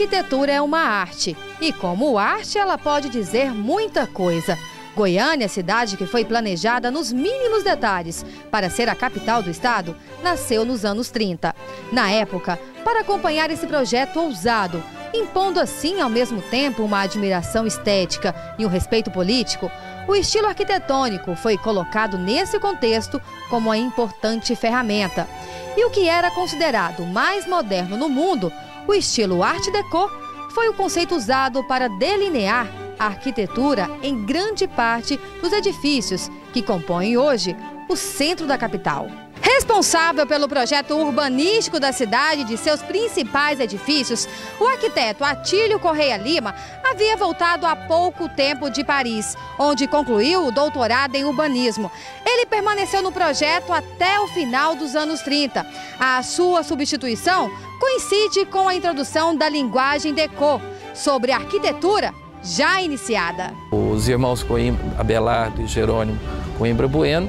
arquitetura é uma arte e, como arte, ela pode dizer muita coisa. Goiânia, cidade que foi planejada nos mínimos detalhes para ser a capital do estado, nasceu nos anos 30. Na época, para acompanhar esse projeto ousado, impondo assim ao mesmo tempo uma admiração estética e um respeito político, o estilo arquitetônico foi colocado nesse contexto como uma importante ferramenta. E o que era considerado mais moderno no mundo, o estilo Art Deco, foi o conceito usado para delinear a arquitetura em grande parte dos edifícios que compõem hoje o centro da capital. Responsável pelo projeto urbanístico da cidade e de seus principais edifícios, o arquiteto Atílio Correia Lima havia voltado há pouco tempo de Paris, onde concluiu o doutorado em urbanismo. Ele permaneceu no projeto até o final dos anos 30. A sua substituição coincide com a introdução da linguagem Deco sobre arquitetura já iniciada. Os irmãos Coimbra, Abelardo e Jerônimo Coimbra Bueno,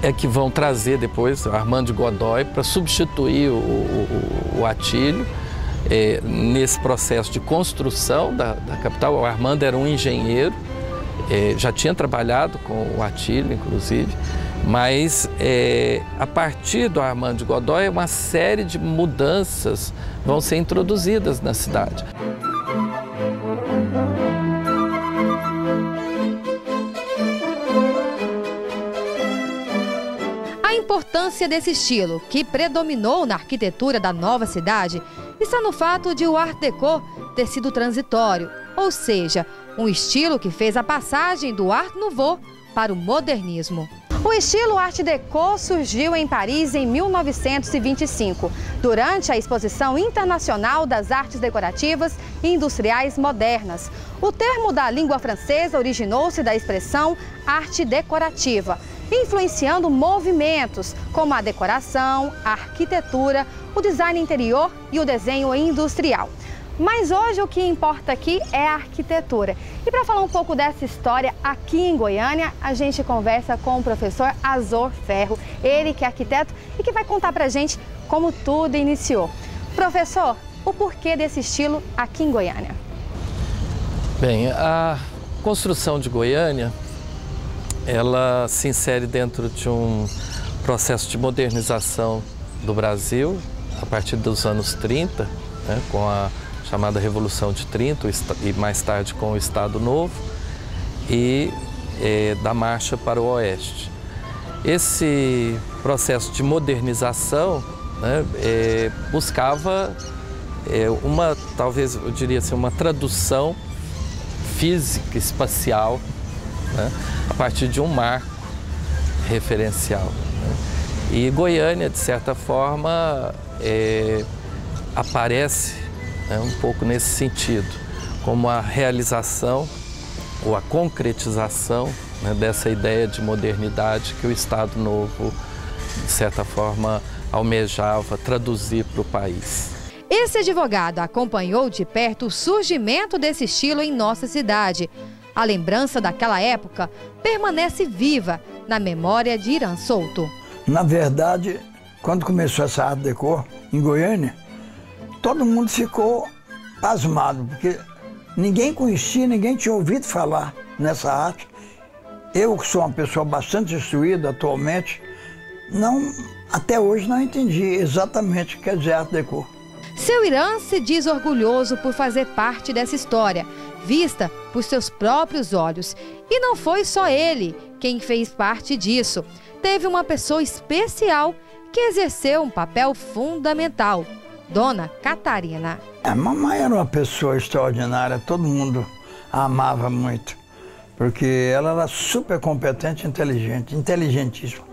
é que vão trazer depois o Armando de Godoy para substituir o Atílio nesse processo de construção da capital. O Armando era um engenheiro, já tinha trabalhado com o Atílio, inclusive, mas a partir do Armando de Godoy, uma série de mudanças vão ser introduzidas na cidade. A importância desse estilo, que predominou na arquitetura da nova cidade, está no fato de o Art Deco ter sido transitório, ou seja, um estilo que fez a passagem do Art Nouveau para o modernismo. O estilo Art Deco surgiu em Paris em 1925, durante a Exposição Internacional das Artes Decorativas e Industriais Modernas. O termo da língua francesa originou-se da expressão arte decorativa, influenciando movimentos como a decoração, a arquitetura, o design interior e o desenho industrial. Mas hoje o que importa aqui é a arquitetura. E para falar um pouco dessa história aqui em Goiânia, a gente conversa com o professor Azor Ferro, ele que é arquiteto e que vai contar pra gente como tudo iniciou. Professor, o porquê desse estilo aqui em Goiânia? Bem, a construção de Goiânia, ela se insere dentro de um processo de modernização do Brasil a partir dos anos 30, né, com a chamada Revolução de 30 e mais tarde com o Estado Novo e da marcha para o Oeste. Esse processo de modernização, né, buscava talvez eu diria assim, uma tradução física, espacial, né, a partir de um marco referencial, né? E Goiânia, de certa forma, aparece um pouco nesse sentido, como a realização ou a concretização, né, dessa ideia de modernidade que o Estado Novo, de certa forma, almejava traduzir para o país. Esse advogado acompanhou de perto o surgimento desse estilo em nossa cidade. A lembrança daquela época permanece viva na memória de Irã Souto. Na verdade, quando começou essa Art Deco em Goiânia, todo mundo ficou pasmado, porque ninguém conhecia, ninguém tinha ouvido falar nessa arte. Eu, que sou uma pessoa bastante instruída atualmente, até hoje não entendi exatamente o que quer dizer Art Deco. Seu Irã se diz orgulhoso por fazer parte dessa história, vista por seus próprios olhos. E não foi só ele quem fez parte disso. Teve uma pessoa especial que exerceu um papel fundamental. Dona Catarina. A mamãe era uma pessoa extraordinária, todo mundo a amava muito, porque ela era super competente e inteligente, inteligentíssima.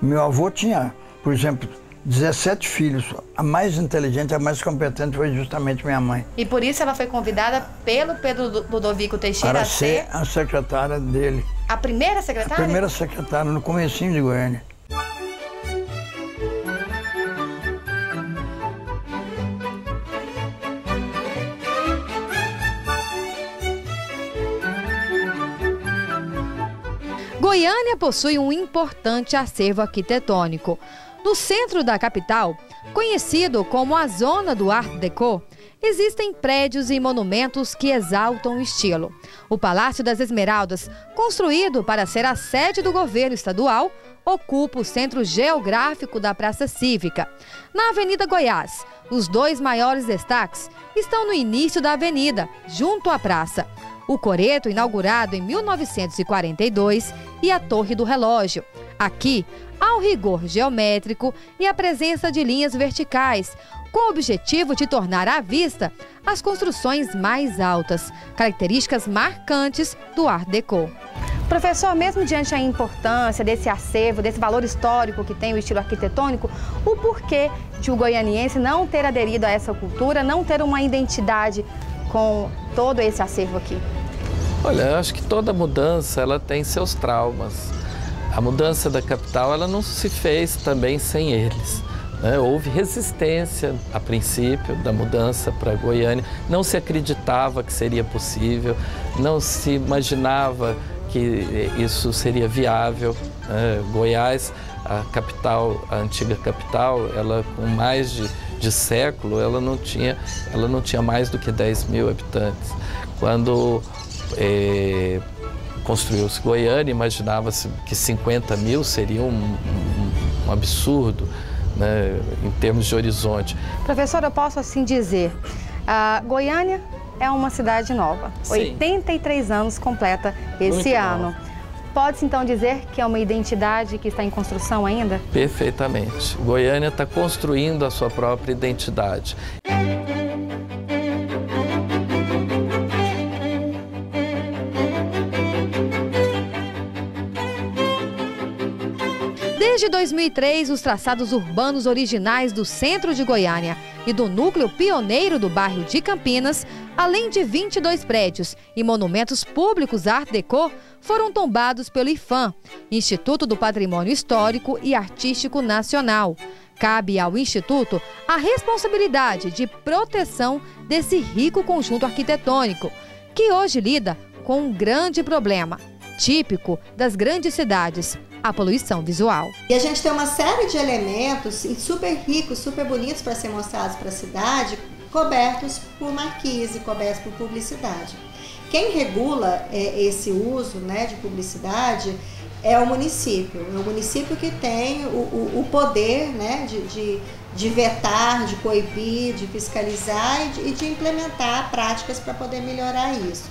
Meu avô tinha, por exemplo, 17 filhos, a mais inteligente, a mais competente foi justamente minha mãe. E por isso ela foi convidada pelo Pedro Ludovico Teixeira para ser a secretária dele. A primeira secretária? A primeira secretária, no comecinho de Goiânia. Goiânia possui um importante acervo arquitetônico. No centro da capital, conhecido como a Zona do Art Deco, existem prédios e monumentos que exaltam o estilo. O Palácio das Esmeraldas, construído para ser a sede do governo estadual, ocupa o centro geográfico da Praça Cívica. Na Avenida Goiás, os dois maiores destaques estão no início da avenida, junto à praça. O Coreto, inaugurado em 1942, e a Torre do Relógio. Aqui, há o rigor geométrico e a presença de linhas verticais, com o objetivo de tornar à vista as construções mais altas, características marcantes do Art Deco. Professor, mesmo diante da importância desse acervo, desse valor histórico que tem o estilo arquitetônico, o porquê de o goianiense não ter aderido a essa cultura, não ter uma identidade com todo esse acervo aqui? Olha, eu acho que toda mudança ela tem seus traumas. A mudança da capital ela não se fez também sem eles. Houve resistência, a princípio, da mudança para Goiânia. Não se acreditava que seria possível, não se imaginava que isso seria viável. Goiás, a capital, a antiga capital, ela com mais de século, ela não tinha mais do que 10 mil habitantes. Quando construiu-se Goiânia, imaginava-se que 50 mil seria um absurdo, né, em termos de horizonte. Professor, eu posso assim dizer, Goiânia é uma cidade nova, sim. 83 anos completa esse ano. Pode-se então dizer que é uma identidade que está em construção ainda? Perfeitamente. Goiânia está construindo a sua própria identidade. Desde 2003, os traçados urbanos originais do centro de Goiânia e do núcleo pioneiro do bairro de Campinas, além de 22 prédios e monumentos públicos Art Deco, foram tombados pelo IPHAN, Instituto do Patrimônio Histórico e Artístico Nacional. Cabe ao Instituto a responsabilidade de proteção desse rico conjunto arquitetônico, que hoje lida com um grande problema, típico das grandes cidades: a poluição visual. E a gente tem uma série de elementos super ricos, super bonitos para ser mostrados para a cidade, cobertos por marquise, cobertos por publicidade. Quem regula esse uso, né, de publicidade é o município. É o município que tem o poder, né, de vetar, de coibir, de fiscalizar e de implementar práticas para poder melhorar isso.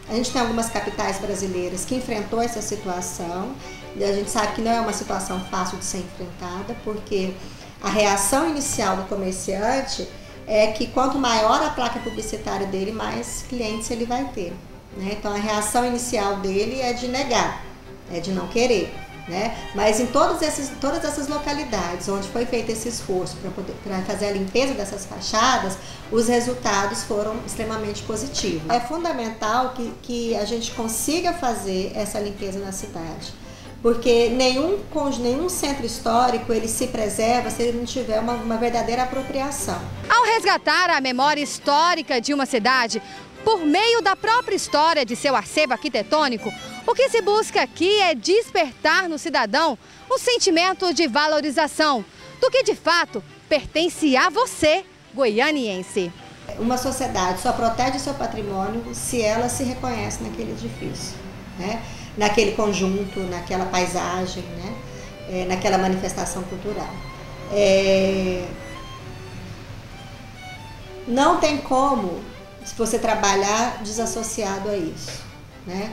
A gente tem algumas capitais brasileiras que enfrentou essa situação. E a gente sabe que não é uma situação fácil de ser enfrentada, porque a reação inicial do comerciante é que quanto maior a placa publicitária dele, mais clientes ele vai ter, né? Então a reação inicial dele é de negar, é de não querer, né? Mas em todas essas localidades onde foi feito esse esforço para fazer a limpeza dessas fachadas, os resultados foram extremamente positivos. É fundamental que a gente consiga fazer essa limpeza na cidade, porque nenhum centro histórico ele se preserva se ele não tiver uma verdadeira apropriação. Ao resgatar a memória histórica de uma cidade, por meio da própria história de seu acervo arquitetônico, o que se busca aqui é despertar no cidadão um sentimento de valorização do que de fato pertence a você, goianiense. Uma sociedade só protege seu patrimônio se ela se reconhece naquele edifício, né? Naquele conjunto, naquela paisagem, né? Naquela manifestação cultural. Não tem como se você trabalhar desassociado a isso, né?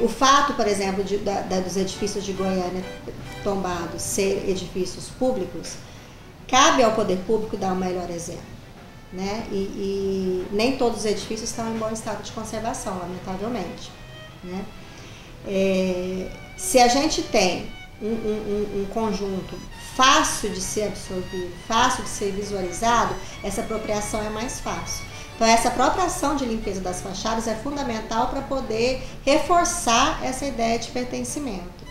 O fato, por exemplo, dos edifícios de Goiânia tombados ser edifícios públicos, cabe ao poder público dar o melhor exemplo, né? E nem todos os edifícios estão em bom estado de conservação, lamentavelmente, né? Se a gente tem um conjunto fácil de ser absorvido, fácil de ser visualizado, essa apropriação é mais fácil. Então essa própria ação de limpeza das fachadas é fundamental para poder reforçar essa ideia de pertencimento.